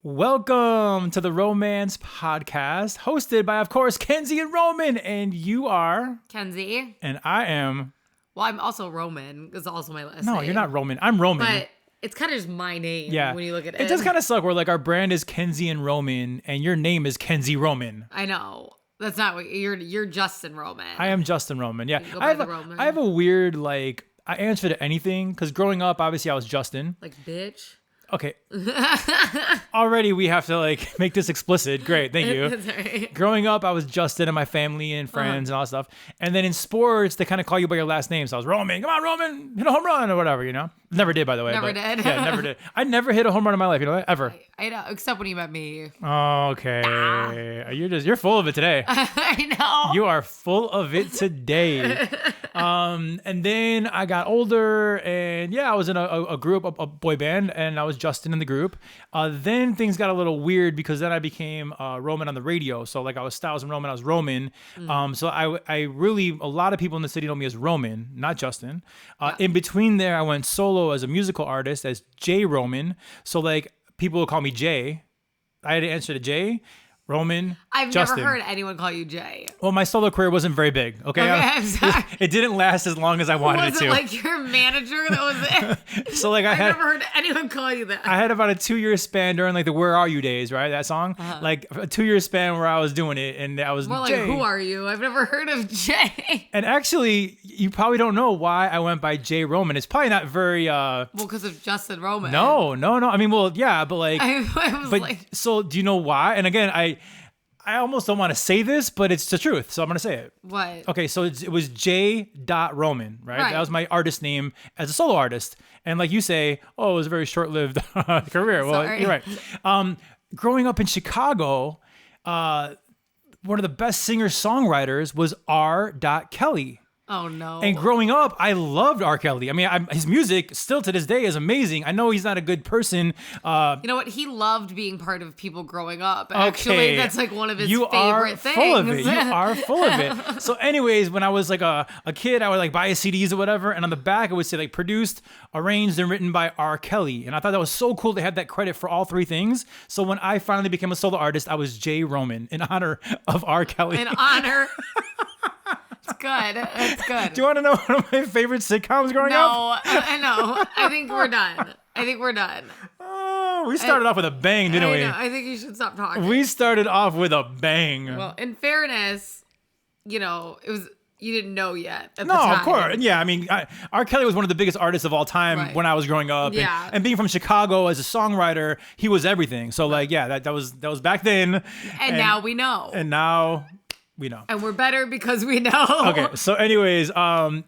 Welcome to the Romance Podcast, hosted by, of course, Kenzie and Roman. And you are... Kenzie. And I am... Well, I'm also Roman. It's also my last name. No, you're not Roman. I'm Roman. But it's kind of just my name when you look at it. It does kind of suck where like our brand is Kenzie and Roman and your name is Kenzie Roman. I know. That's not what you're Justin Roman. I am Justin Roman. Yeah. I have a weird like I answer to anything because growing up, obviously I was Justin. Like bitch. Okay. Already we have to like make this explicit. Great. Thank you. Sorry. Growing up, I was Justin and my family and friends and all that stuff. And then in sports, they kind of call you by your last name. So I was Roman. Come on, Roman. Hit a home run or whatever, you know? Never did, by the way. Never did. Yeah, never did. I never hit a home run in my life, you know that? Ever. I know, except when you met me. Okay. Nah. You're full of it today. I know. You are full of it today. And then I got older and I was in a group, a boy band, and I was Justin in the group. Then things got a little weird because then I became Roman on the radio. So like I was Styles and Roman, I was Roman. So I really, a lot of people in the city know me as Roman, not Justin. In between there, I went solo as a musical artist as J Roman. So like people would call me Jay. I had to answer to Jay. Roman, I've Justin. never heard anyone call you Jay. Well, my solo career wasn't very big, okay? I'm sorry. It didn't last as long as I wanted it to. Was it like your manager that was it? So like I've never heard anyone call you that. I had about a 2-year span during like the Where Are You days, right? That song? Like a 2-year span where I was doing it and I was more Jay. like, who are you? I've never heard of Jay. And actually, you probably don't know why I went by J Roman. It's probably not very... Well, because of Justin Roman. No. I mean, well, yeah, but like... So do you know why? And again, I almost don't want to say this, but it's the truth, so I'm going to say it. What? Okay, so it was J. Roman, right? That was my artist name as a solo artist. And like you say, it was a very short-lived career. Well, Sorry. you're right. Growing up in Chicago, one of the best singer-songwriters was R. Kelly. Oh, no. And growing up, I loved R. Kelly. I mean, his music still to this day is amazing. I know he's not a good person. You know what? He loved being part of people growing up. Actually, that's like one of his favorite things. Full of it. You are full of it. So anyways, when I was like a kid, I would like buy his CDs or whatever. And on the back, it would say like produced, arranged, and written by R. Kelly. And I thought that was so cool to have that credit for all three things. So when I finally became a solo artist, I was J. Roman in honor of R. Kelly. In honor. It's good. It's good. Do you want to know one of my favorite sitcoms growing up? No, I know. I think we're done. Oh, we started off with a bang, didn't we? Know. I think you should stop talking. We started off with a bang. Well, in fairness, it was you didn't know yet at the time. No, of course. Yeah, I mean, R. Kelly was one of the biggest artists of all time when I was growing up. Yeah. And being from Chicago as a songwriter, he was everything. So like, that was back then. And now we know. And now... we know. And we're better because we know. Okay, so anyways,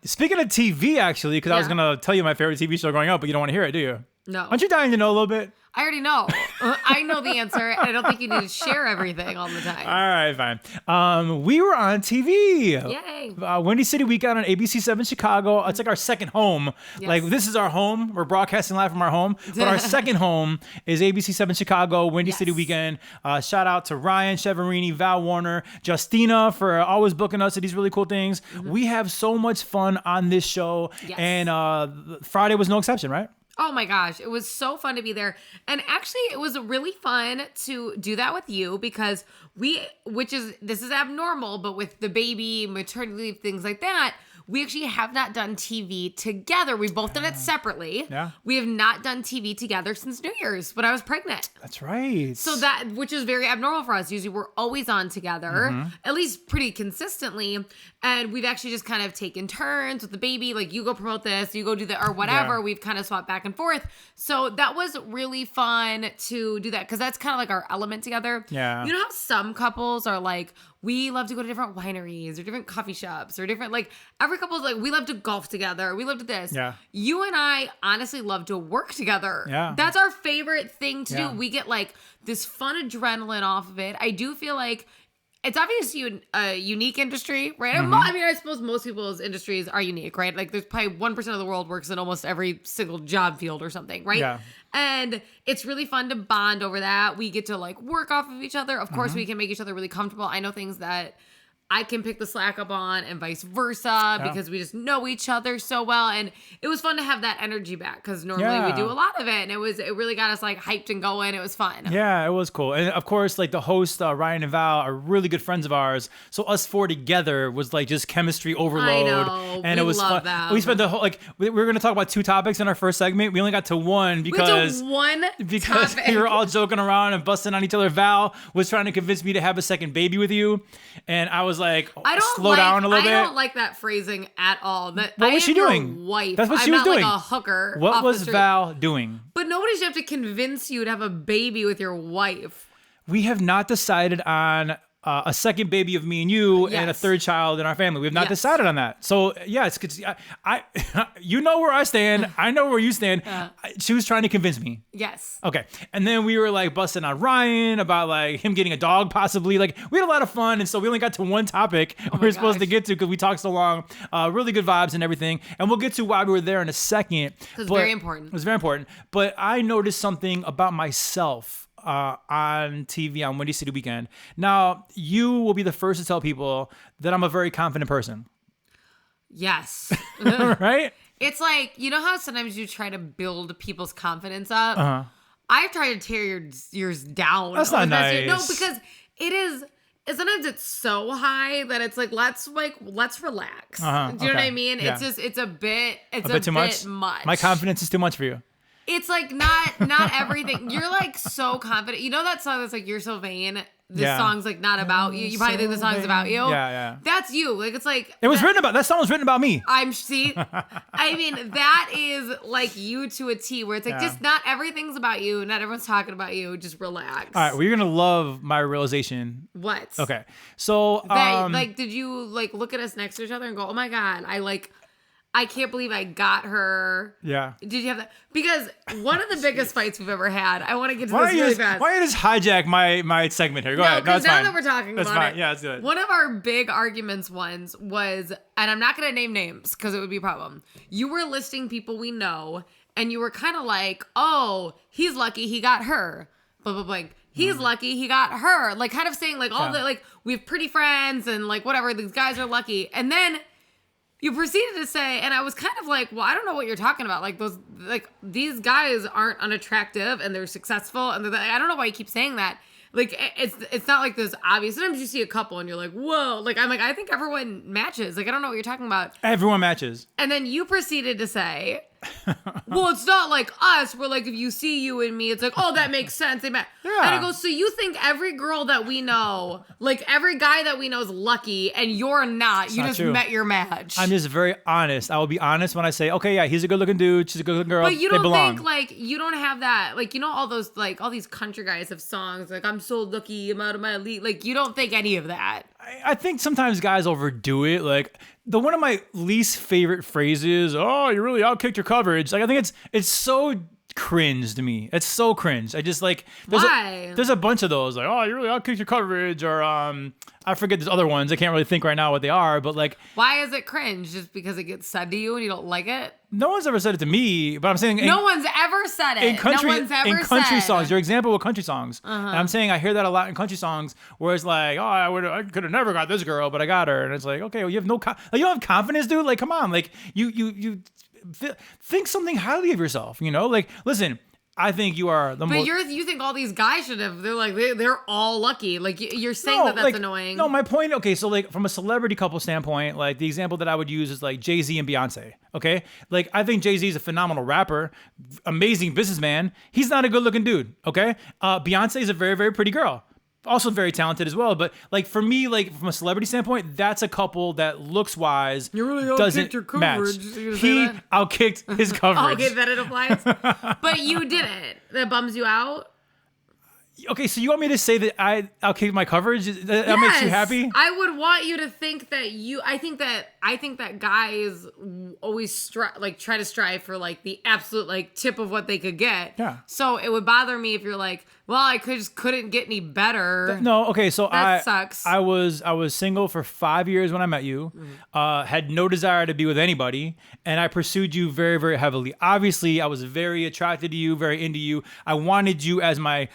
speaking of TV, actually, because I was going to tell you my favorite TV show growing up, but you don't want to hear it, do you? No. Aren't you dying to know a little bit? I already know. I know the answer, and I don't think you need to share everything all the time. All right, fine. We were on TV. Yay. Windy City Weekend on ABC 7 Chicago. It's like our second home. Yes. Like, this is our home. We're broadcasting live from our home. But our second home is ABC 7 Chicago, Windy City Weekend. Shout out to Ryan Cheverini, Val Warner, Justina for always booking us to these really cool things. Mm-hmm. We have so much fun on this show. Yes. And Friday was no exception, right? Oh my gosh, it was so fun to be there. And actually, it was really fun to do that with you because this is abnormal, but with the baby, maternity leave, things like that, we actually have not done TV together. We've both done it separately. Yeah. We have not done TV together since New Year's when I was pregnant. That's right. So which is very abnormal for us. Usually we're always on together, at least pretty consistently. And we've actually just kind of taken turns with the baby. Like you go promote this, you go do that or whatever. Yeah. We've kind of swapped back and forth. So that was really fun to do that because that's kind of like our element together. Yeah. You know how some couples are like, we love to go to different wineries or different coffee shops or different, like every couple's like, we love to golf together. We love to this. Yeah. You and I honestly love to work together. Yeah. That's our favorite thing to do. We get like this fun adrenaline off of it. I do feel like it's obviously a unique industry, right? Mm-hmm. I mean, I suppose most people's industries are unique, right? Like there's probably 1% of the world works in almost every single job field or something, right? Yeah. And it's really fun to bond over that. We get to like work off of each other. Of course, we can make each other really comfortable. I know things that I can pick the slack up on and vice versa because we just know each other so well. And it was fun to have that energy back because normally we do a lot of it. And it really got us like hyped and going. It was fun. Yeah, it was cool. And of course, like the hosts, Ryan and Val are really good friends of ours. So us four together was like just chemistry overload. I know. And it was fun. Them. We spent the whole, like, we were going to talk about 2 topics in our first segment. We only got to one because we were all joking around and busting on each other. Val was trying to convince me to have a second baby with you. And I was like, slow down a little bit. I don't like that phrasing at all. What was she doing? Wife. That's what she was doing. Like a hooker. What was Val doing? But nobody should have to convince you to have a baby with your wife. We have not decided on a second baby of me and you and a third child in our family. We have not decided on that. So yeah, it's I you know where I stand. I know where you stand. She was trying to convince me. Yes. Okay. And then we were like busting on Ryan about like him getting a dog possibly. Like we had a lot of fun. And so we only got to one topic we were supposed to get to because we talked so long. Really good vibes and everything. And we'll get to why we were there in a second. It's very important. It was very important. But I noticed something about myself on TV on Windy City Weekend. Now, you will be the first to tell people that I'm a very confident person. Yes. Right? It's like, you know how sometimes you try to build people's confidence up? I've tried to tear yours down. That's not nice. No, because it is... Sometimes it's so high that it's like let's relax. Do you know what I mean? Yeah. It's a bit too much. My confidence is too much for you. It's like not everything. You're like so confident. You know that song that's like You're So Vain? This song's like not about you. You probably think the song's about you. Yeah. That's you. Like it's like that song was written about me. I mean, that is like you to a T where it's like just not everything's about you. Not everyone's talking about you. Just relax. All right, well, you're gonna love my realization. What? Okay. So like did you like look at us next to each other and go, oh my God, I can't believe I got her. Yeah. Did you have that? Because one of the biggest fights we've ever had, I want to get to this really fast. Why don't you just hijack my segment here? Go ahead. No, it's now fine. that we're talking that's about fine. it. Yeah, let's do it. One of our big arguments was, and I'm not going to name names because it would be a problem. You were listing people we know, and you were kind of like, oh, he's lucky he got her. Blah, blah, blah. He's lucky he got her. Like kind of saying like all the, like we have pretty friends and like whatever, these guys are lucky. And then you proceeded to say, and I was kind of like, well, I don't know what you're talking about. Like these guys aren't unattractive and they're successful. And I don't know why you keep saying that. Like, it's not like this obvious. Sometimes you see a couple and you're like, whoa. Like, I'm like, I think everyone matches. Like, I don't know what you're talking about. Everyone matches. And then you proceeded to say, well, it's not like us. We're like, if you see you and me, it's like, oh, that makes sense. They match. Yeah. And I go, so you think every girl that we know, like every guy that we know is lucky and you're not. You just met your match. I'm just very honest. I will be honest when I say, okay, yeah, he's a good looking dude. She's a good looking girl. But you don't think like, you don't have that. Like, you know, all those, like all these country guys have songs like, I'm so lucky, I'm out of my elite. Like, you don't think any of that. I think sometimes guys overdo it. Like one of my least favorite phrases, oh, you really outkicked your coverage. Like I think it's so cringe to me. It's so cringe. I just like there's a bunch of those like, oh, you really outkicked your coverage, or I forget there's other ones. I can't really think right now what they are, but like, why is it cringe? Just because it gets said to you and you don't like it? No one's ever said it to me, but I'm saying no one's ever said it. In country, no one's ever in country said. songs, your example with country songs, and I'm saying I hear that a lot in country songs, where it's like, oh, I could have never got this girl, but I got her, and it's like, okay, well, you have you don't have confidence, dude. Like, come on, like you think something highly of yourself, you know? Like, listen. I think you are the most... But you think all these guys should have... They're like, they're all lucky. Like, you're saying that's like, annoying. No, my point... Okay, so, like, from a celebrity couple standpoint, like, the example that I would use is, like, Jay-Z and Beyonce, okay? Like, I think Jay-Z is a phenomenal rapper, amazing businessman. He's not a good-looking dude, okay? Beyonce is a very, very pretty girl. Also very talented as well, but like for me, like from a celebrity standpoint, that's a couple that looks wise doesn't your coverage. match. He outkicked his coverage. Okay, that it applies. But you didn't. That bums you out. Okay, so you want me to say that I outkicked my coverage? That makes you happy? I would want you to think that I think that guys always try to strive for like the absolute like tip of what they could get. Yeah. So it would bother me if you're like, well, I couldn't get any better. No, okay, so that sucks. I was single for 5 years when I met you. Had no desire to be with anybody, and I pursued you very, very heavily. Obviously, I was very attracted to you, very into you. I wanted you as my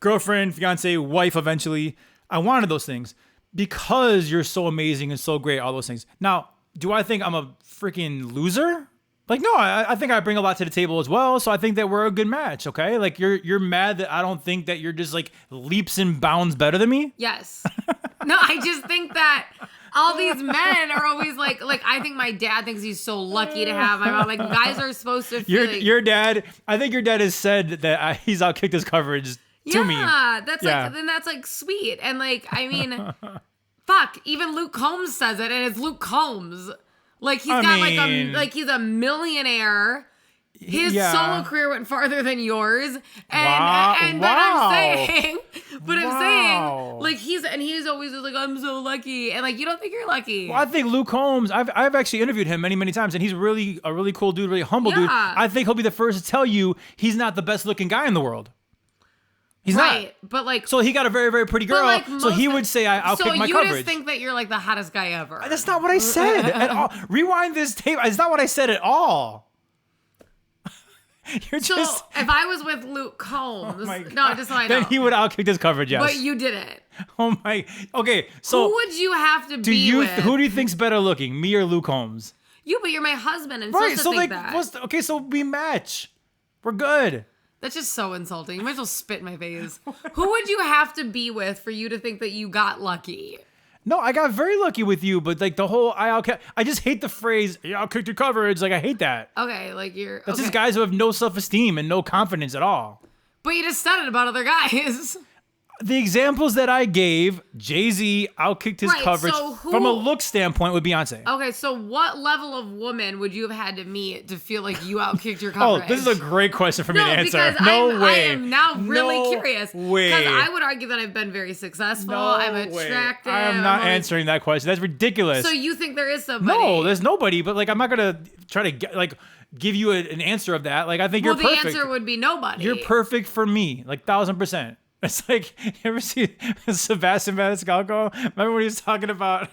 girlfriend, fiance, wife eventually. I wanted those things. because you're so amazing and so great, all those things. Now, do I think I'm a freaking loser? Like, no, I think I bring a lot to the table as well. So I think that we're a good match. Okay. Like you're mad that I don't think that you're just like leaps and bounds better than me. Yes. No, I just think that all these men are always like I think my dad thinks he's so lucky to have my mom. Like guys are supposed to feel your dad, I think your dad has said that he's outkicked his coverage to me. That's like, then that's like sweet. And like, I mean, fuck, even Luke Combs says it, and it's Luke Combs. Like he's he's a millionaire. His solo career went farther than yours, and then I'm saying, like he's always like, I'm so lucky, and like you don't think you're lucky. Well, I think Luke Combs. I've actually interviewed him many times, and he's really a really cool dude, really humble dude. I think he'll be the first to tell you he's not the best looking guy in the world. He's not. But like, so he got a very, very pretty girl. Like so he would say, "I'll kick my coverage." So you just think that you're like the hottest guy ever. That's not what I said at all. Rewind this tape. It's not what I said at all. You're so just. If I was with Luke Combs, just so I know, then he would outkick his coverage. Yes, but you didn't. Oh my. Okay, so who would you have to be with? Who do you think's better looking, me or Luke Combs? You, but you're my husband, and supposed to think that. Okay, so we match. We're good. That's just so insulting. You might as well spit in my face. Who would you have to be with for you to think that you got lucky? No, I got very lucky with you, but like the whole I just hate the phrase "I'll kick your coverage." Like I hate that. Okay, like that's just guys who have no self-esteem and no confidence at all. But you just said it about other guys. The examples that I gave, Jay-Z outkicked his coverage from a look standpoint with Beyonce. Okay, so what level of woman would you have had to meet to feel like you outkicked your coverage? Oh, this is a great question for me to answer. Because way. I am now really curious. Way. Because I would argue that I've been very successful. I'm attractive. I am not answering that question. That's ridiculous. So you think there is somebody? No, there's nobody. But like, I'm not gonna try to give you an answer of that. Like, I think you're perfect. The answer would be nobody. You're perfect for me, like 1000%. It's like, you ever see Sebastian Maniscalco? Remember when he was talking about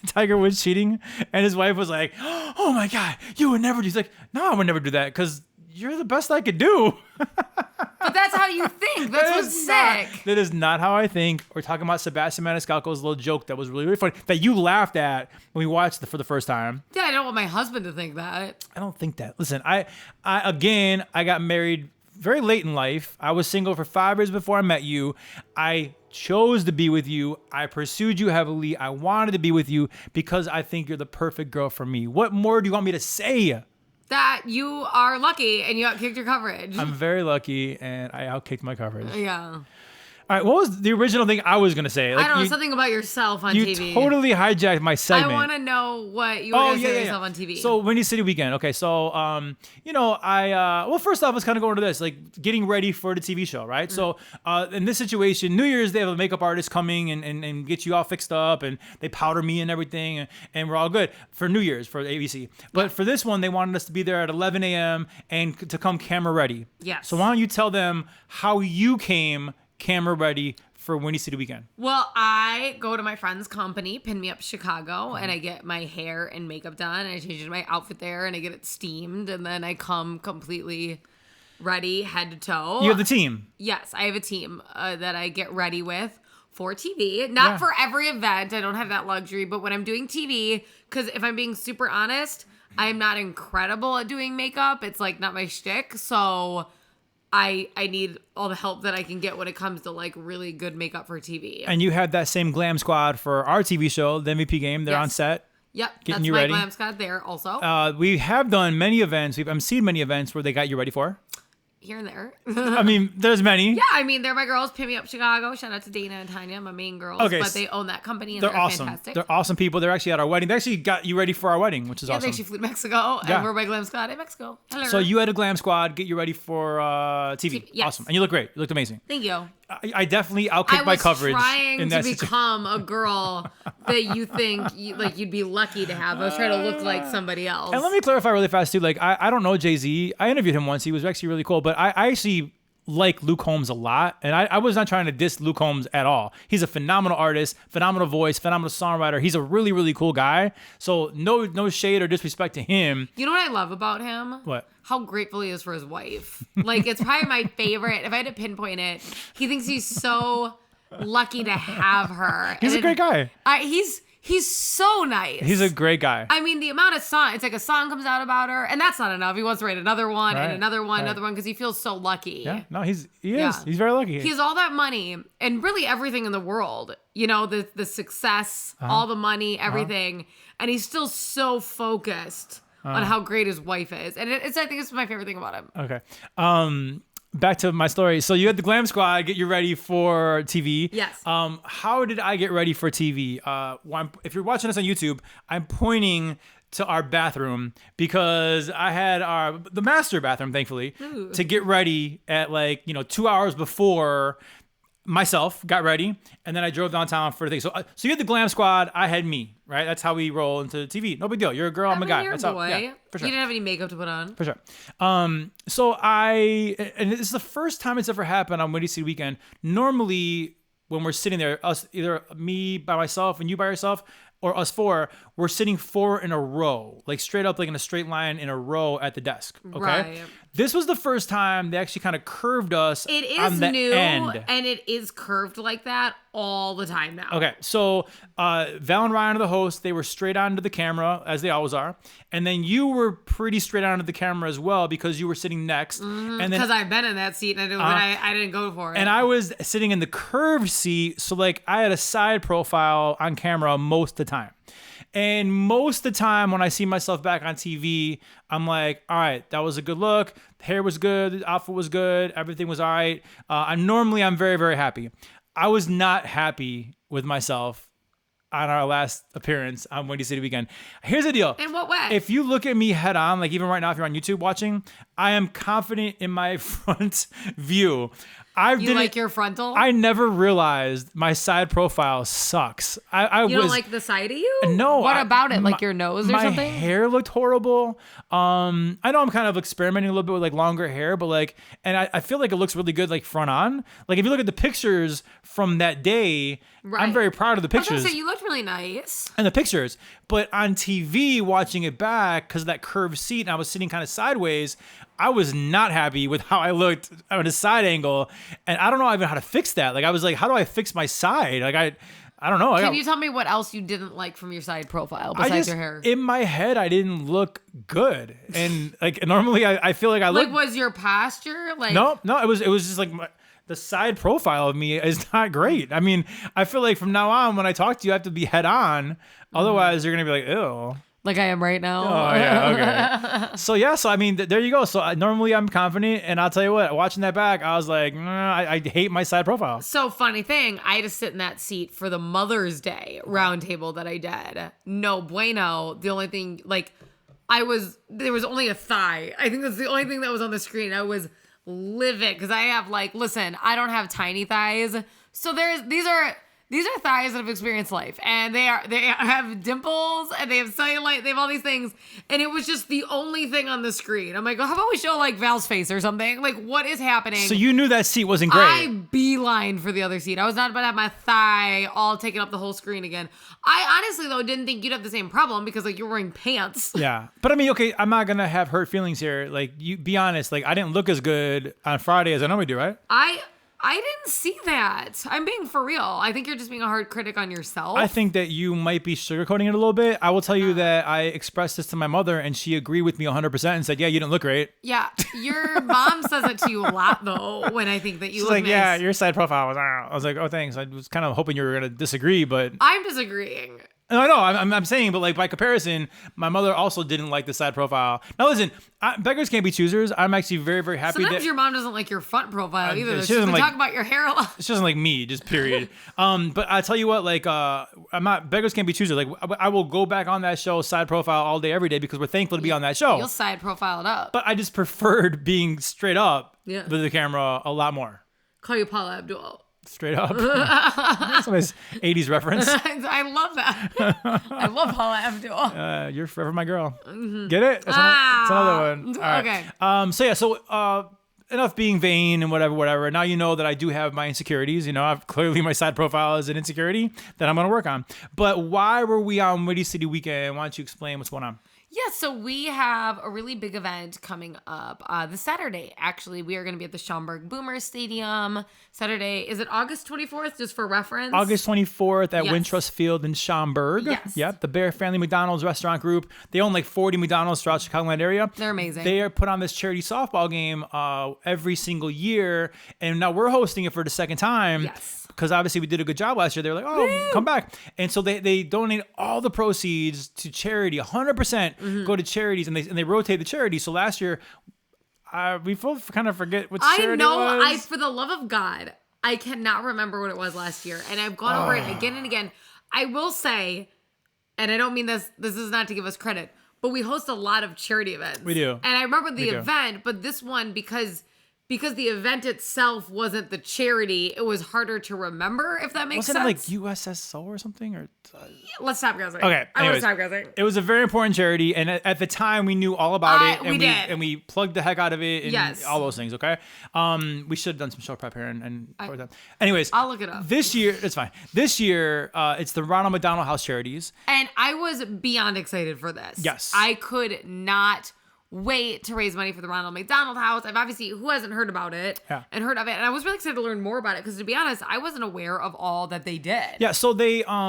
Tiger Woods cheating? And his wife was like, oh my God, you would never do. He's like, no, I would never do that because you're the best I could do. But that's how you think. That's what's sick. That is not how I think. We're talking about Sebastian Maniscalco's little joke that was really, really funny that you laughed at when we watched it for the first time. Yeah, I don't want my husband to think that. I don't think that. Listen, I got married very late in life. I was single for 5 years before I met you. I chose to be with you. I pursued you heavily. I wanted to be with you because I think you're the perfect girl for me. What more do you want me to say? That you are lucky and you outkicked your coverage. I'm very lucky and I outkicked my coverage. Yeah. All right, what was the original thing I was going to say? Like, I don't know, something about yourself on TV. You totally hijacked my segment. I want to know what you were going to say yourself on TV. So, Windy City Weekend. Okay, so, well, first off, let's kind of go into this, like getting ready for the TV show, right? Mm-hmm. So, in this situation, New Year's, they have a makeup artist coming and get you all fixed up, and they powder me and everything, and we're all good for New Year's, for ABC. But for this one, they wanted us to be there at 11 a.m. and to come camera ready. Yes. So, why don't you tell them how you came camera ready for Windy City Weekend? Well, I go to my friend's company, Pin Me Up Chicago, and I get my hair and makeup done, and I change into my outfit there, and I get it steamed, and then I come completely ready, head to toe. You have the team? Yes, I have a team that I get ready with for TV. Not for every event. I don't have that luxury, but when I'm doing TV, because if I'm being super honest, I'm not incredible at doing makeup. It's like not my shtick, so I need all the help that I can get when it comes to like really good makeup for TV. And you had that same glam squad for our TV show, the MVP game. They're on set. Yep, getting that's you my ready. glam squad there also. We have done many events. We've emceed many events where they got you ready for. Here and there. I mean, there's many. Yeah, I mean, they're my girls. Pin Me Up Chicago. Shout out to Dana and Tanya, my main girls. Okay, but they own that company and they're awesome. Fantastic. They're awesome people. They're actually at our wedding. They actually got you ready for our wedding, which is awesome. They actually flew to Mexico and we're my glam squad in Mexico. Hello. So you had a glam squad get you ready for TV. Yes. Awesome. And you look great. You looked amazing. Thank you. I definitely outkicked my coverage. I was trying to become a girl that you think you'd be lucky to have. I was trying to look like somebody else. And let me clarify really fast too. Like I don't know Jay-Z. I interviewed him once. He was actually really cool. But I actually like Luke Combs a lot. And I was not trying to diss Luke Combs at all. He's a phenomenal artist, phenomenal voice, phenomenal songwriter. He's a really, really cool guy. So no shade or disrespect to him. You know what I love about him? What? How grateful he is for his wife. Like, it's probably my favorite. If I had to pinpoint it, he thinks he's so lucky to have her. He's a great guy. He's so nice. He's a great guy. I mean, the amount of song, it's like a song comes out about her, and that's not enough. He wants to write another one and another one, because he feels so lucky. Yeah, no, he is. He's very lucky. He has all that money and really everything in the world. You know, the success, all the money, everything. And he's still so focused on how great his wife is. And I think it's my favorite thing about him. Okay. Back to my story. So you had the Glam Squad get you ready for TV. Yes. How did I get ready for TV? If you're watching us on YouTube, I'm pointing to our bathroom because I had the master bathroom, thankfully, to get ready at 2 hours before myself got ready, and then I drove downtown for the thing. So you had the Glam Squad, I had me, right? That's how we roll into TV. No big deal. You're a girl, I'm a guy. You're That's a boy. Yeah, for sure. You didn't have any makeup to put on. For sure. And this is the first time it's ever happened on Windy City Weekend. Normally, when we're sitting there, either me by myself and you by yourself, or us four, we're sitting four in a row, like straight up, like in a straight line in a row at the desk. Okay. Right. This was the first time they actually kind of curved us. It is on the new, end. And it is curved like that all the time now. Okay, so Val and Ryan are the hosts. They were straight onto the camera, as they always are. And then you were pretty straight onto the camera as well because you were sitting next. And then because I've been in that seat and I didn't go for it. And I was sitting in the curved seat, so I had a side profile on camera most of the time. And most of the time when I see myself back on TV, I'm like, all right, that was a good look. The hair was good. The outfit was good. Everything was all right. I'm very, very happy. I was not happy with myself on our last appearance on Windy City Weekend. Here's the deal. In what way? If you look at me head on, even right now, if you're on YouTube watching, I am confident in my front view. You like your frontal? I never realized my side profile sucks. You don't like the side of you? No. What about it? Like your nose or something? My hair looked horrible. I know I'm kind of experimenting a little bit with longer hair, but and I feel like it looks really good front on. If you look at the pictures from that day, right. I'm very proud of the pictures. So you looked really nice. And the pictures. But on TV, watching it back, because of that curved seat, and I was sitting kind of sideways, I was not happy with how I looked on a side angle. And I don't know even how to fix that. I was like, how do I fix my side? I don't know. Can you tell me what else you didn't like from your side profile besides your hair? In my head, I didn't look good. And normally I feel like I look. Was your posture No, it was just the side profile of me is not great. I mean, I feel like from now on, when I talk to you, I have to be head on. Otherwise, you're going to be like, ew. Like I am right now. Oh, yeah, okay. So I mean, there you go. So normally I'm confident, and I'll tell you what, watching that back, I was like, I hate my side profile. So funny thing, I had to sit in that seat for the Mother's Day roundtable that I did. No bueno. The only thing, there was only a thigh. I think that's the only thing that was on the screen. I was livid because I have listen, I don't have tiny thighs. So these are thighs that have experienced life, and they have dimples, and they have cellulite, they have all these things, and it was just the only thing on the screen. I'm like, how about we show Val's face or something? What is happening? So you knew that seat wasn't great. I beelined for the other seat. I was not about to have my thigh all taking up the whole screen again. I honestly though didn't think you'd have the same problem because you're wearing pants. Yeah, but I mean, okay, I'm not gonna have hurt feelings here. You be honest. I didn't look as good on Friday as I normally do, right? I didn't see that. I'm being for real. I think you're just being a hard critic on yourself. I think that you might be sugarcoating it a little bit. I will tell you that I expressed this to my mother, and she agreed with me 100% and said, yeah, you didn't look great. Yeah. Your mom says it to you a lot, though, when I think that you She's look nice. Yeah, your side profile was, I was like, oh, thanks. I was kind of hoping you were going to disagree, but... I'm disagreeing. No, I know. I'm saying, but by comparison, my mother also didn't like the side profile. Now, listen, beggars can't be choosers. I'm actually very, very happy. Sometimes your mom doesn't like your front profile either. She doesn't talk about your hair a lot. She doesn't like me, just period. But I tell you what, I'm not. Beggars can't be choosers. I will go back on that show, side profile all day, every day, because we're thankful to be on that show. You'll side profile it up. But I just preferred being straight up with the camera a lot more. Call you Paula Abdul. Straight up. That's a nice 80s reference. I love that. I love Paula Abdul. You're forever my girl. Mm-hmm. Get it? That's another one. All right. Okay. Enough being vain and whatever. Now you know that I do have my insecurities. I've clearly my side profile is an insecurity that I'm going to work on. But why were we on Windy City Weekend? Why don't you explain what's going on? Yeah, so we have a really big event coming up this Saturday. Actually, we are going to be at the Schaumburg Boomer Stadium. Saturday, is it August 24th, just for reference? August 24th at Wintrust Field in Schaumburg. Yes. Yep, the Bear Family McDonald's restaurant group. They own like 40 McDonald's throughout the Chicagoland area. They're amazing. They are put on this charity softball game every single year, and now we're hosting it for the second time. Yes. Because obviously we did a good job last year. They're like, oh, come back. And so they donate all the proceeds to charity. 100% go to charities, and they rotate the charity. So last year, we both kind of forget what charity it was. For the love of God, I cannot remember what it was last year. And I've gone over it again and again. I will say, and I don't mean this is not to give us credit, but we host a lot of charity events. We do. And I remember the event, but this one, because the event itself wasn't the charity, it was harder to remember, if that makes sense. Wasn't it like USSO or something? Or let's stop guessing. Okay, I want to stop guessing. It was a very important charity, and at the time we knew all about it, and we did. And we plugged the heck out of it, and yes. all those things. Okay, we should have done some show prep here, anyways, I'll look it up. This year, it's fine. This year, it's the Ronald McDonald House Charities, and I was beyond excited for this. Yes, I could not wait to raise money for the Ronald McDonald House. I've obviously, who hasn't heard about it and heard of it? And I was really excited to learn more about it because, to be honest, I wasn't aware of all that they did. Yeah, so they, I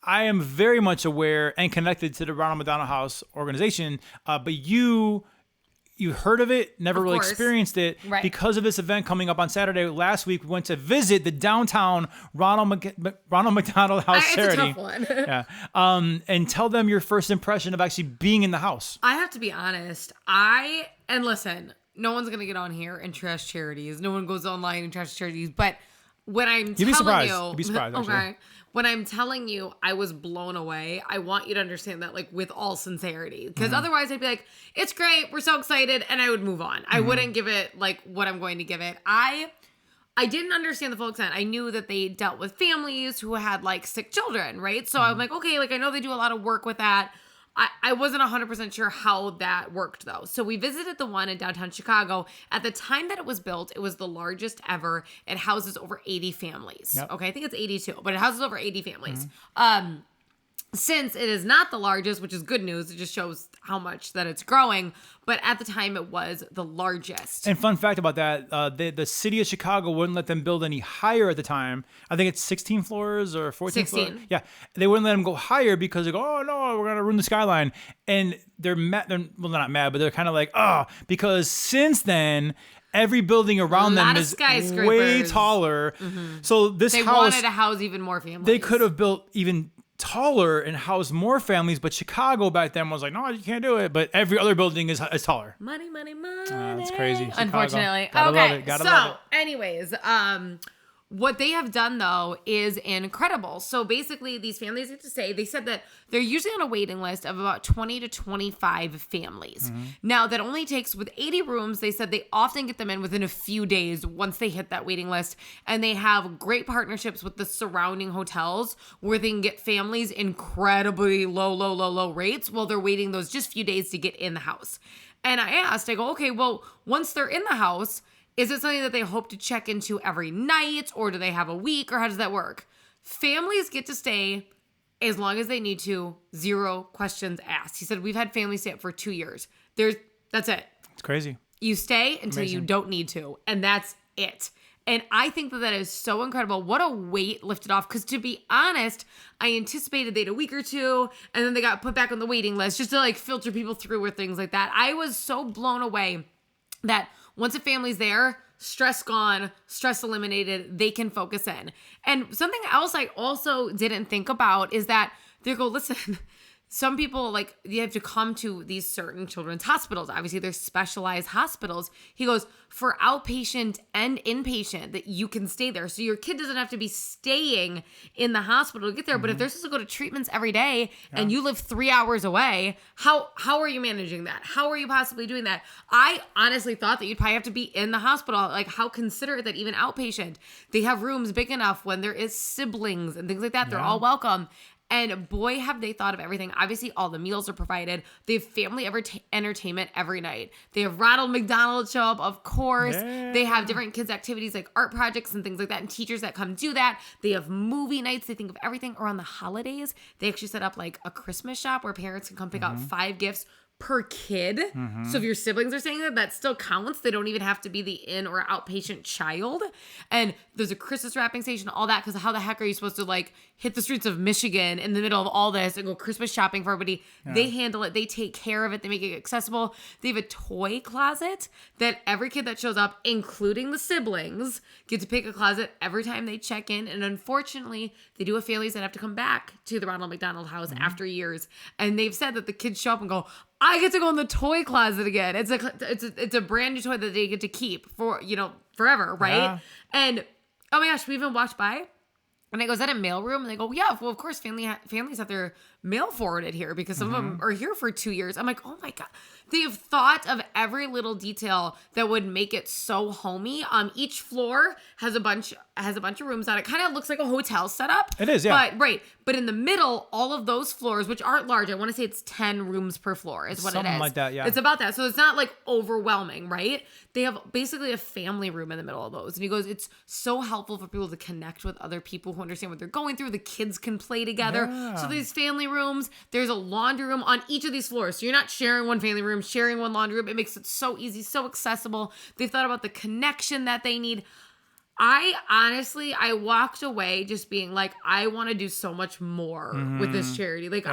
am very much aware and connected to the Ronald McDonald House organization, but you heard of it, never really experienced it, because of this event coming up on Saturday. Last week, we went to visit the downtown Ronald McDonald House Charity. It's a tough one. Yeah. And tell them your first impression of actually being in the house. I have to be honest. And listen, no one's going to get on here and trash charities. No one goes online and trash charities. But when I'm telling you... You'd be surprised, actually. Okay. When I'm telling you I was blown away, I want you to understand that, like, with all sincerity. Because otherwise I'd be like, it's great, we're so excited, and I would move on. I wouldn't give it, like, what I'm going to give it. I didn't understand the full extent. I knew that they dealt with families who had, like, sick children, right? So I'm like, okay, like, I know they do a lot of work with that. I wasn't 100% sure how that worked, though. So we visited the one in downtown Chicago. At the time that it was built, it was the largest ever. It houses over 80 families. Yep. Okay, I think it's 82, but it houses over 80 families. Since it is not the largest, which is good news, it just shows how much that it's growing. But at the time, it was the largest. And fun fact about that, the city of Chicago wouldn't let them build any higher at the time. I think it's 16 floors or 14 floors. Yeah, they wouldn't let them go higher because they go, oh, no, we're going to ruin the skyline. And they're mad. They're not mad, but they're kind of like, oh, because since then... Every building around them is way taller. So this house... They wanted to house even more families. They could have built even taller and housed more families, but Chicago back then was like, no, you can't do it. But every other building is taller. Money. That's crazy. Chicago. Unfortunately. Gotta love it. Gotta love it. Anyways, what they have done, though, is incredible. So basically, these families get to stay. They said that they're usually on a waiting list of about 20 to 25 families. Now, that only takes, with 80 rooms, they said they often get them in within a few days once they hit that waiting list. And they have great partnerships with the surrounding hotels where they can get families incredibly low rates while they're waiting those just few days to get in the house. And I go, okay, well, once they're in the house... Is it something that they hope to check into every night, or do they have a week, or how does that work? Families get to stay as long as they need to, 0 questions asked. He said, we've had families stay up for 2 years. That's it. It's crazy. You stay until you don't need to, and that's it. And I think that is so incredible. What a weight lifted off. Because to be honest, I anticipated they'd a week or two, and then they got put back on the waiting list just to, like, filter people through or things like that. I was so blown away that once a family's there, stress gone, stress eliminated, they can focus in. And something else I also didn't think about is that they go, listen, some people, like, you have to come to these certain children's hospitals. Obviously, they're specialized hospitals. He goes, for outpatient and inpatient, that you can stay there. So your kid doesn't have to be staying in the hospital to get there. But if they're supposed to go to treatments every day and you live 3 hours away, how are you managing that? How are you possibly doing that? I honestly thought that you'd probably have to be in the hospital. Like, how considerate that even outpatient, they have rooms big enough when there is siblings and things like that. They're all welcome. And boy, have they thought of everything. Obviously, all the meals are provided. They have family entertainment every night. They have Ronald McDonald show up, of course. Yeah. They have different kids' activities like art projects and things like that, and teachers that come do that. They have movie nights. They think of everything around the holidays. They actually set up like a Christmas shop where parents can come pick out 5 gifts per kid. So if your siblings are saying that still counts. They don't even have to be the in or outpatient child. And there's a Christmas wrapping station, all that, because how the heck are you supposed to like hit the streets of Michigan in the middle of all this and go Christmas shopping for everybody? Yeah. They handle it. They take care of it. They make it accessible. They have a toy closet that every kid that shows up, including the siblings, get to pick a closet every time they check in. And unfortunately, they do have families that have to come back to the Ronald McDonald House after years. And they've said that the kids show up and go, I get to go in the toy closet again. It's a brand new toy that they get to keep for, forever, right? Yeah. And oh my gosh, we even walked by and I go, is that a mailroom? And they go, yeah, well, of course, families have their mail forwarded here because some of them are here for 2 years. I'm like, oh my God. They have thought of every little detail that would make it so homey. Each floor has a bunch of rooms on it. Kind of looks like a hotel setup. It is, yeah. But in the middle, all of those floors, which aren't large, I want to say it's 10 rooms per floor is what it is. Something like that, yeah. It's about that. So it's not like overwhelming, right? They have basically a family room in the middle of those. And he goes, it's so helpful for people to connect with other people who understand what they're going through. The kids can play together. Yeah. So these family rooms, there's a laundry room on each of these floors. So you're not sharing one family room, sharing one laundry room. It makes it so easy, so accessible. They've thought about the connection that they need. I walked away just being like, I want to do so much more with this charity. Like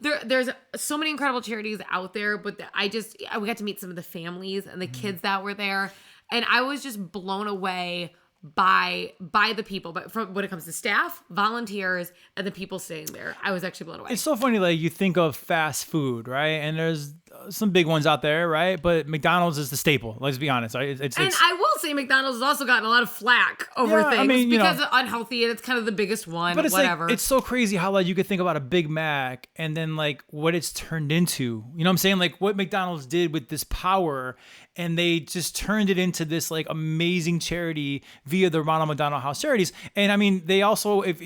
there's so many incredible charities out there, but we got to meet some of the families and the kids that were there. And I was just blown away by the people, but from when it comes to staff, volunteers, and the people staying there, I was actually blown away. It's so funny, like you think of fast food, right? And there's some big ones out there, right? But McDonald's is the staple. Let's be honest. Right? And I will say McDonald's has also gotten a lot of flack over things because it's unhealthy and it's kind of the biggest one. But whatever. It's so crazy how like you could think about a Big Mac and then like what it's turned into. You know what I'm saying? Like what McDonald's did with this power, and they just turned it into this like amazing charity via the Ronald McDonald House Charities. And I mean, they also, if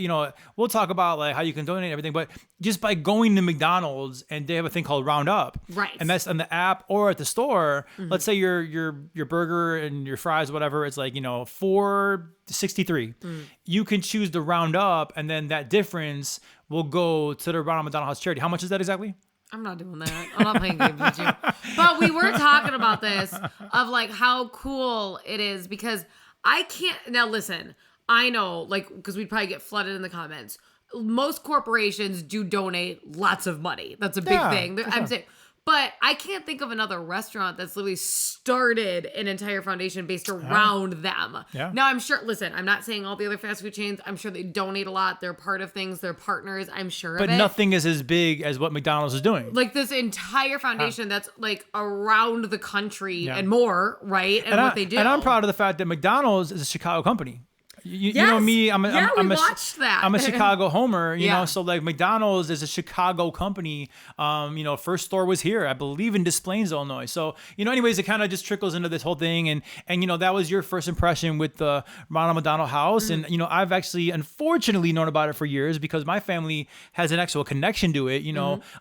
we'll talk about like how you can donate and everything, but just by going to McDonald's, and they have a thing called Round Up, right? And that's on the app or at the store. Let's say your burger and your fries, whatever, it's like $4.63. You can choose to round up, and then that difference will go to the Ronald McDonald House Charity. How much is that exactly? I'm not doing that. I'm not playing games with you. But we were talking about this of like how cool it is because I can't. Now listen, I know like because we'd probably get flooded in the comments. Most corporations do donate lots of money. That's a big thing. I'm saying. But I can't think of another restaurant that's literally started an entire foundation based around them. Yeah. Now, I'm sure, listen, I'm not saying all the other fast food chains. I'm sure they donate a lot. They're part of things. They're partners. I'm sure of it. But nothing is as big as what McDonald's is doing. Like this entire foundation that's like around the country and more, right? And what they do. And I'm proud of the fact that McDonald's is a Chicago company. You know me, I'm watched that. I'm a Chicago homer, you know, so like McDonald's is a Chicago company. First store was here, I believe in Des Plaines, Illinois. So, anyways, it kind of just trickles into this whole thing. And that was your first impression with the Ronald McDonald House. And, I've actually unfortunately known about it for years because my family has an actual connection to it.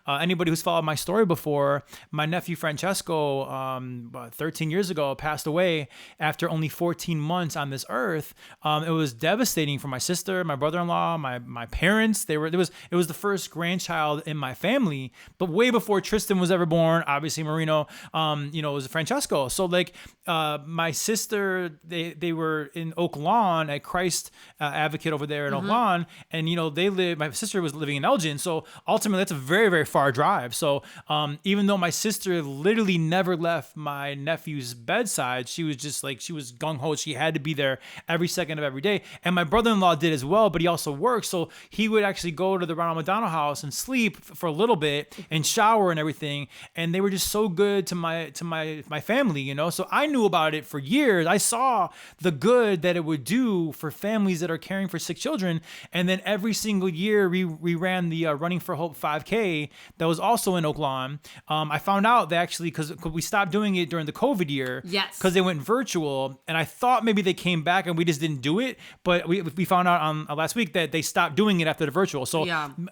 Anybody who's followed my story before, my nephew Francesco, about 13 years ago, passed away after only 14 months on this earth. It was devastating for my sister, my brother-in-law, my parents. It was the first grandchild in my family, but way before Tristan was ever born, obviously Marino, it was Francesco. So like, my sister, they were in Oak Lawn at Christ Advocate over there in Oak Lawn. And, my sister was living in Elgin. So ultimately that's a very, very far drive. So, even though my sister literally never left my nephew's bedside, she was just like, she was gung ho. She had to be there every second of every day. And my brother-in-law did as well, but he also worked. So he would actually go to the Ronald McDonald House and sleep for a little bit and shower and everything. And they were just so good to my family, So I knew about it for years. I saw the good that it would do for families that are caring for sick children. And then every single year we ran the Running for Hope 5K that was also in Oak Lawn. I found out that actually, because we stopped doing it during the COVID year. Yes. Because they went virtual. And I thought maybe they came back and we just didn't do it. it, but we found out on last week that they stopped doing it after the virtual. So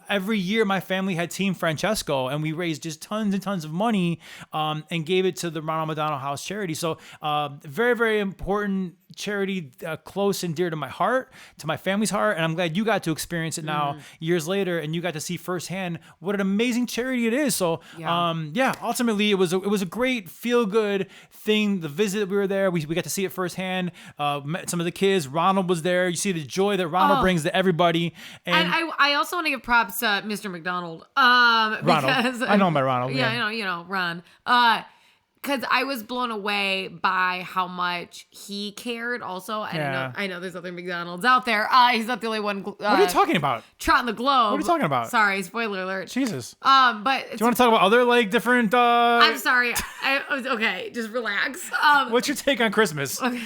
every year my family had Team Francesco, and we raised just tons and tons of money and gave it to the Ronald McDonald House charity. So very, very important charity, close and dear to my heart, to my family's heart, and I'm glad you got to experience it now years later, and you got to see firsthand what an amazing charity it is. So ultimately it was a great feel good thing. The visit, we were there, we got to see it firsthand. Met some of the kids. Ronald was there. You see the joy that Ronald brings to everybody. And I also want to give props to Mr. McDonald. Ronald, because I know him by Ronald. Yeah, you know Ron. Because I was blown away by how much he cared also. And I know there's other McDonald's out there. He's not the only one. What are you talking about? Trotting the globe. What are you talking about? Sorry, spoiler alert. Jesus. But do you want to talk about other different? I'm sorry. Okay, just relax. What's your take on Christmas? Okay.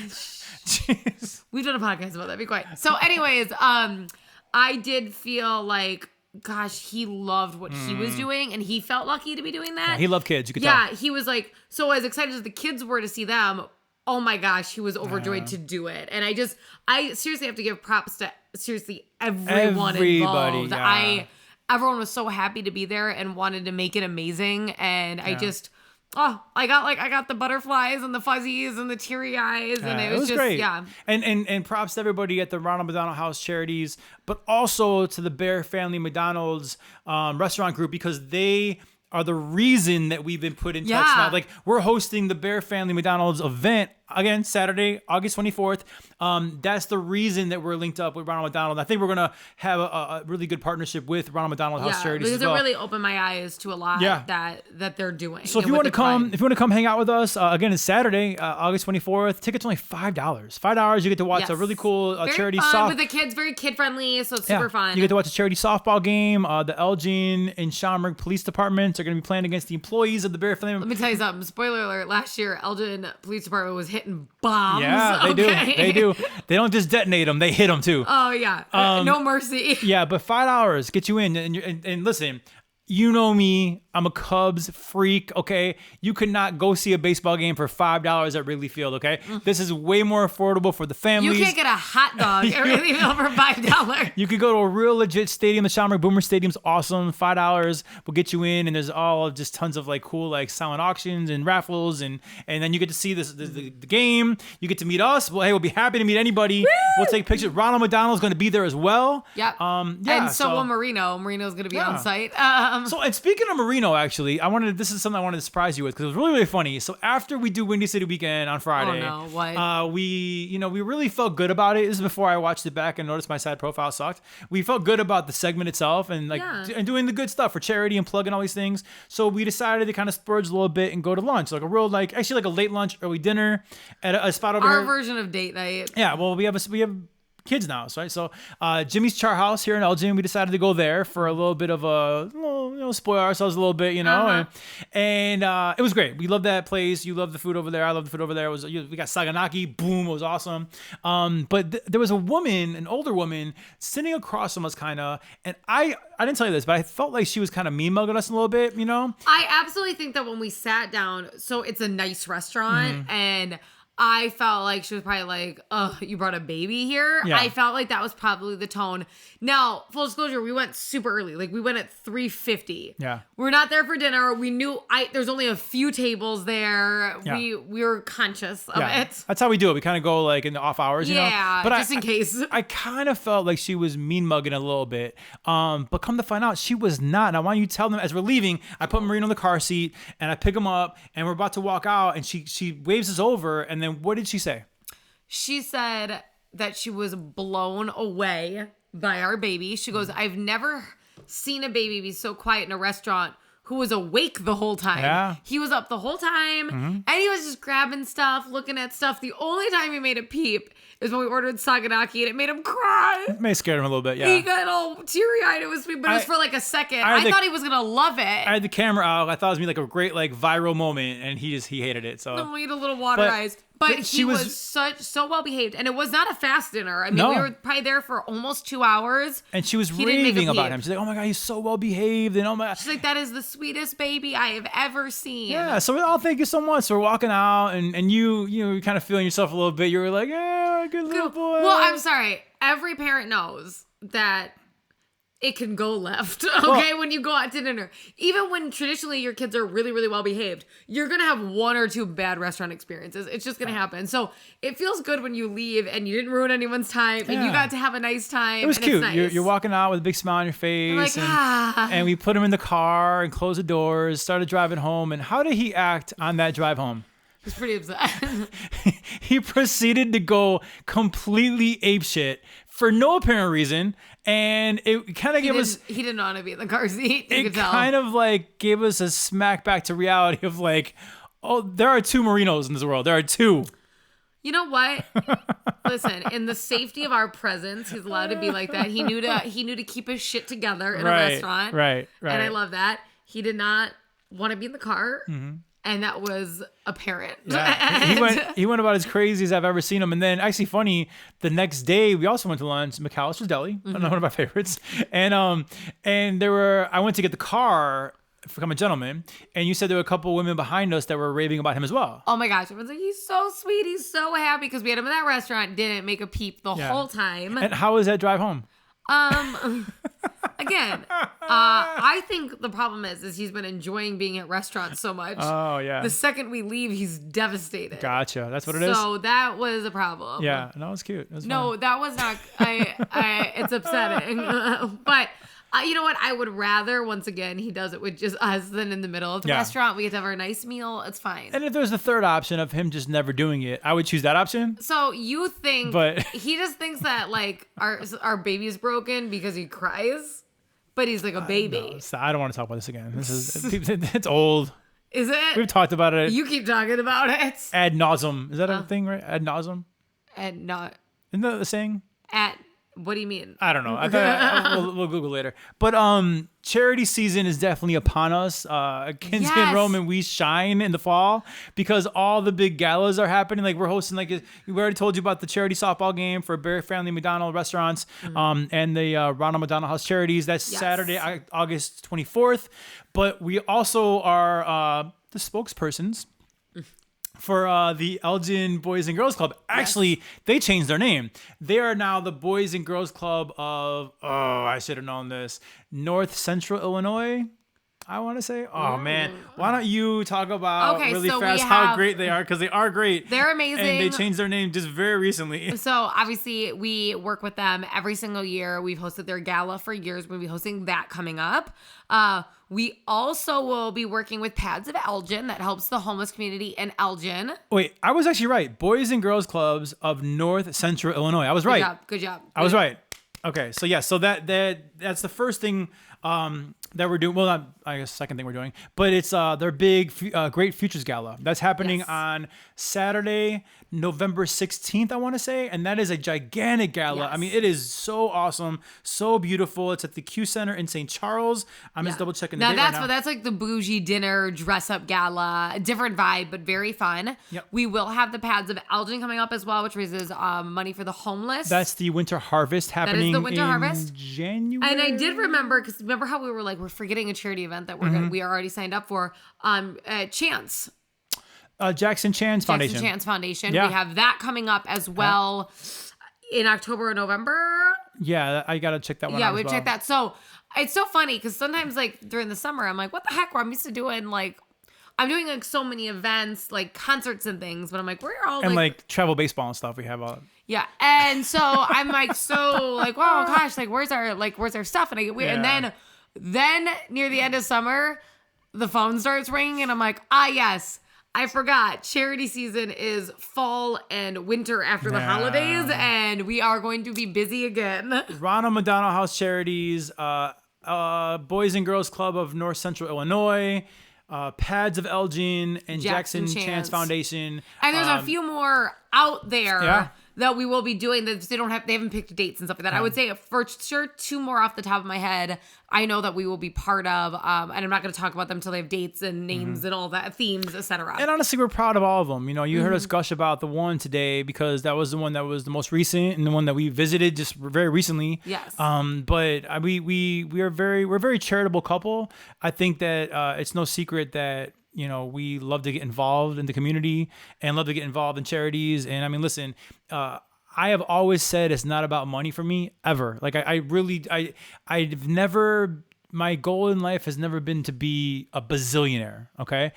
Jeez. We've done a podcast about that. Be quiet. So, anyways, I did feel like, gosh, he loved what he was doing, and he felt lucky to be doing that. Yeah, he loved kids. You could tell. He was like, so as excited as the kids were to see them, oh my gosh, he was overjoyed to do it. And I seriously have to give props to everyone involved. Yeah. Everyone was so happy to be there and wanted to make it amazing, and I just. Oh, I got the butterflies and the fuzzies and the teary eyes, and it was just great. And props to everybody at the Ronald McDonald House Charities, but also to the Bear Family McDonald's restaurant group, because they are the reason that we've been put in touch now. Like, we're hosting the Bear Family McDonald's event again Saturday, August 24th. That's the reason that we're linked up with Ronald McDonald. I think we're gonna have a really good partnership with Ronald McDonald House Charities because as well. It really opened my eyes to a lot that they're doing. So if you want to come hang out with us, again, it's Saturday, August 24th. Tickets only $5. $5, you get to watch a really cool charity softball with the kids. Very kid friendly, so it's super fun. You get to watch a charity softball game. The Elgin and Schaumburg police departments are going to be playing against the employees of the Bear Family. Let me tell you something. Spoiler alert: last year, Elgin Police Department was hitting bombs. Yeah, they do. They do. They don't just detonate them; they hit them too. Oh yeah, no mercy. Yeah, but $5 get you in, and listen. You know me, I'm a Cubs freak, okay? You could not go see a baseball game for $5 at Wrigley Field, okay? This is way more affordable for the families. You can't get a hot dog at Wrigley Field for $5. You could go to a real legit stadium. The Schaumburg Boomer Stadium's awesome. $5 will get you in, and there's all just tons of cool silent auctions and raffles, and then you get to see the game. You get to meet us. Well, hey, we'll be happy to meet anybody. Woo! We'll take pictures. Ronald McDonald's going to be there as well. Yep. And so will Marino. Marino's going to be on site. So, and speaking of Marino, actually, this is something I wanted to surprise you with, because it was really, really funny. So after we do Windy City Weekend on Friday, we really felt good about it. This is before I watched it back and noticed my side profile sucked. We felt good about the segment itself and and doing the good stuff for charity and plugging all these things. So we decided to kind of splurge a little bit and go to lunch, like a real actually a late lunch, early dinner at a spot over here. Our version of date night. Yeah, well, we have kids now, right? So Jimmy's Char House here in Elgin, we decided to go there for a little bit of spoil ourselves a little bit, and it was great. We love that place. You love the food over there. I love the food over there. We got saganaki, boom, it was awesome. But there was an older woman sitting across from us, kind of, and I didn't tell you this, but I felt like she was kind of mean mugging us a little bit, I absolutely think that when we sat down, so it's a nice restaurant, and I felt like she was probably like, "Oh, you brought a baby here." Yeah. I felt like that was probably the tone. Now, full disclosure, we went super early. We went at 3:50. Yeah. We're not there for dinner. We knew there's only a few tables there. Yeah. We were conscious of it. That's how we do it. We kind of go in the off hours, but just in case. I kind of felt like she was mean mugging a little bit. But come to find out, she was not. And I want you to tell them, as we're leaving, I put Marino in the car seat and I pick him up and we're about to walk out, and she waves us over, and then what did she say? She said that she was blown away by our baby. She goes, "I've never seen a baby be so quiet in a restaurant who was awake the whole time." Yeah. He was up the whole time, and he was just grabbing stuff, looking at stuff. The only time he made a peep is when we ordered saganaki, and it made him cry. It may have scared him a little bit, yeah. He got all teary-eyed. It was sweet, but it was for a second. I thought he was going to love it. I had the camera out. I thought it was going to be a great viral moment, and he hated it. So he had a little water eyes. But he was so well behaved, and it was not a fast dinner. I mean, we were probably there for almost 2 hours. And she was raving about him. She's like, "Oh my God, he's so well behaved," and oh my God. She's like, "That is the sweetest baby I have ever seen." Yeah. So we're all thank you so much. So we're walking out, and you're kind of feeling yourself a little bit. You were like, "Yeah, good little boy." Well, I'm sorry. Every parent knows that it can go left, okay, when you go out to dinner. Even when traditionally your kids are really, really well behaved, you're going to have 1 or 2 bad restaurant experiences. It's just going to happen. So it feels good when you leave and you didn't ruin anyone's time and you got to have a nice time. It was cute. It's nice. You're walking out with a big smile on your face. And we put him in the car and closed the doors, started driving home. And how did he act on that drive home? He was pretty upset. He proceeded to go completely apeshit for no apparent reason. And it kind of gave us... He didn't want to be in the car seat. It kind of like gave us a smack back to reality of like, oh, there are 2 Marinos in this world. There are 2. You know what? Listen, in the safety of our presence, he's allowed to be like that. He knew to keep his shit together in a restaurant. Right. And I love that. He did not want to be in the car. Mm-hmm. And that was apparent. Yeah. He went about as crazy as I've ever seen him. And then, actually funny, the next day we also went to lunch, McAllister's Deli, one of my favorites. And I went to get the car from a gentleman, and you said there were a couple of women behind us that were raving about him as well. Oh my gosh, everyone's like, he's so sweet, he's so happy, because we had him in that restaurant, didn't make a peep the whole time. And how was that drive home? Again, I think the problem is he's been enjoying being at restaurants so much. Oh, yeah. The second we leave, he's devastated. Gotcha. That's what it is? So that was a problem. Yeah. No, it was cute. It was fun. That was not... it's upsetting. But... you know what? I would rather, once again, he does it with just us than in the middle of the restaurant. We get to have our nice meal. It's fine. And if there's a third option of him just never doing it, I would choose that option. So you think he just thinks that like our baby's broken because he cries, but he's like a baby. No, I don't want to talk about this again. It's old. Is it? We've talked about it. You keep talking about it. Ad nauseum. Is that a thing, right? Ad nauseum? Isn't that the saying? What do you mean? I don't know. We'll Google later. But charity season is definitely upon us. Kenzie and Roman, we shine in the fall because all the big galas are happening. Like we're hosting, we already told you about the charity softball game for Berry Family McDonald restaurants, and the Ronald McDonald House Charities. That's Saturday, August 24th. But we also are the spokespersons for the Elgin Boys and Girls Club. Actually, they changed their name. They are now the Boys and Girls Club of, I should have known this, North Central Illinois, I want to say. Oh, man. Why don't you talk about fast how great they are? Because they are great. They're amazing. And they changed their name just very recently. So, obviously, we work with them every single year. We've hosted their gala for years. We'll be hosting that coming up. We also will be working with Pads of Elgin that helps the homeless community in Elgin. Wait, I was actually right. Boys and Girls Clubs of North Central Illinois. I was right. Good job. I was right. Okay, so so that's the first thing that we're doing. Well, not I guess second thing we're doing, but it's their big Great Futures Gala that's happening on Saturday, November 16th, I want to say, and that is a gigantic gala. Yes. I mean, it is so awesome, so beautiful. It's at the Q Center in St. Charles. I'm just double checking the date right now. That's like the bougie dinner dress up gala, different vibe, but very fun. Yep. We will have the Pads of Elgin coming up as well, which raises money for the homeless. That's the winter harvest happening. That is the winter harvest. January. And I did remember, because remember how we were like, we're forgetting a charity event that we are already signed up for. Chance. Jackson Chance Foundation. Jackson Chance Foundation. Yeah. We have that coming up as well in October or November. Yeah, I got to check that one out. Yeah, we check that. So it's so funny because sometimes like during the summer, I'm like, what the heck? I'm used to doing I'm doing like so many events, like concerts and things, but I'm like, we're all like travel baseball and stuff. We have all. Yeah, and so I'm like, wow, gosh, where's our stuff? And and then near the end of summer, the phone starts ringing, and I'm like, yes. I forgot. Charity season is fall and winter after the holidays, and we are going to be busy again. Ronald McDonald House Charities, Boys and Girls Club of North Central Illinois, Pads of Elgin, and Jackson Chance Foundation. And there's a few more out there that we will be doing that they haven't picked dates and stuff like that. I would say for sure 2 more off the top of my head I know that we will be part of, and I'm not going to talk about them until they have dates and names and all that, themes, etc. And honestly, we're proud of all of them. You know, you heard us gush about the one today because that was the one that was the most recent and the one that we visited just very recently. Yes. But we're a very charitable couple. I think that it's no secret that, you know, we love to get involved in the community and love to get involved in charities. And I mean, listen, I have always said it's not about money for me ever. Like I've never, my goal in life has never been to be a bazillionaire. Okay.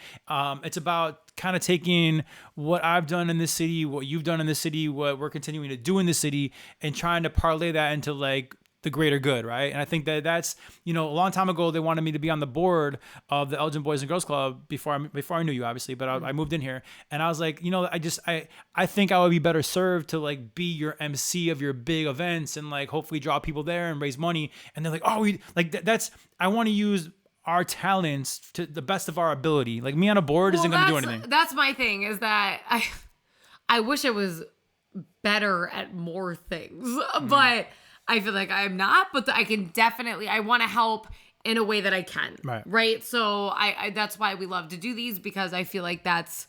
It's about kind of taking what I've done in this city, what you've done in this city, what we're continuing to do in this city, and trying to parlay that into like the greater good, right? And I think that that's, you know, a long time ago they wanted me to be on the board of the Elgin Boys and Girls Club before I knew you, obviously, but I moved in here, and I was like, you know, I think I would be better served to like be your MC of your big events and like hopefully draw people there and raise money. And they're like, oh, that's I want to use our talents to the best of our ability. Like me on a board isn't going to do anything. That's my thing, is that I wish I was better at more things, but I feel like I'm not, but I can definitely, I want to help in a way that I can. Right. So I that's why we love to do these, because I feel like that's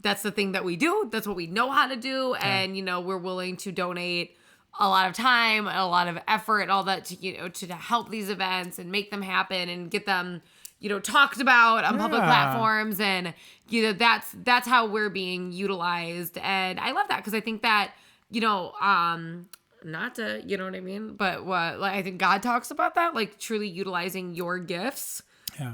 the thing that we do. That's what we know how to do. And, you know, we're willing to donate a lot of time, a lot of effort, all that to, you know, to help these events and make them happen and get them, you know, talked about on public platforms. And, you know, that's how we're being utilized. And I love that, because I think that, you know, not to, you know what I mean? But what, like, I think God talks about that, like truly utilizing your gifts,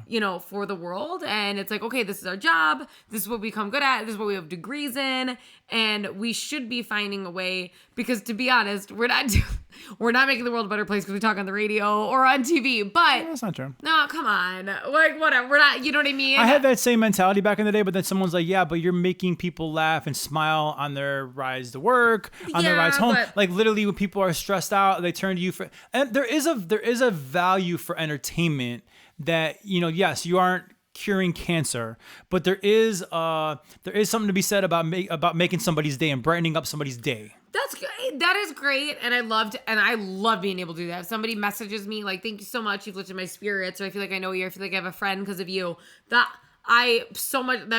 you know, for the world. And it's like, okay, this is our job. This is what we become good at. This is what we have degrees in. And we should be finding a way, because to be honest, we're not making the world a better place because we talk on the radio or on TV. But that's not true. No, come on. Like, whatever. We're not, you know what I mean? I had that same mentality back in the day, but then someone's like, yeah, but you're making people laugh and smile on their rides to work, on their rides home. Like literally when people are stressed out, they turn to you for, and there is a value for entertainment that, you know, yes, you aren't curing cancer, but there is something to be said about making somebody's day and brightening up somebody's day. That's great. That is great. And I love being able to do that. If somebody messages me like, thank you so much, you've lifted my spirits, or I feel like I know you, or I feel like I have a friend because of you, that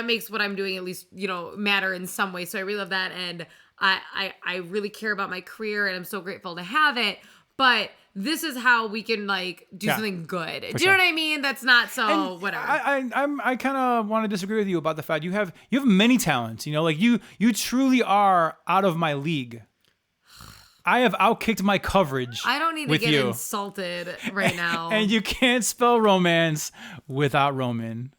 makes what I'm doing at least, you know, matter in some way. So I really love that. And I really care about my career, and I'm so grateful to have it. But this is how we can like do something good. Do you know what I mean? That's not so, and whatever. I kind of want to disagree with you about the fact you have many talents. You know, like you truly are out of my league. I have outkicked my coverage. I don't need to get insulted right now. And you can't spell romance without Roman.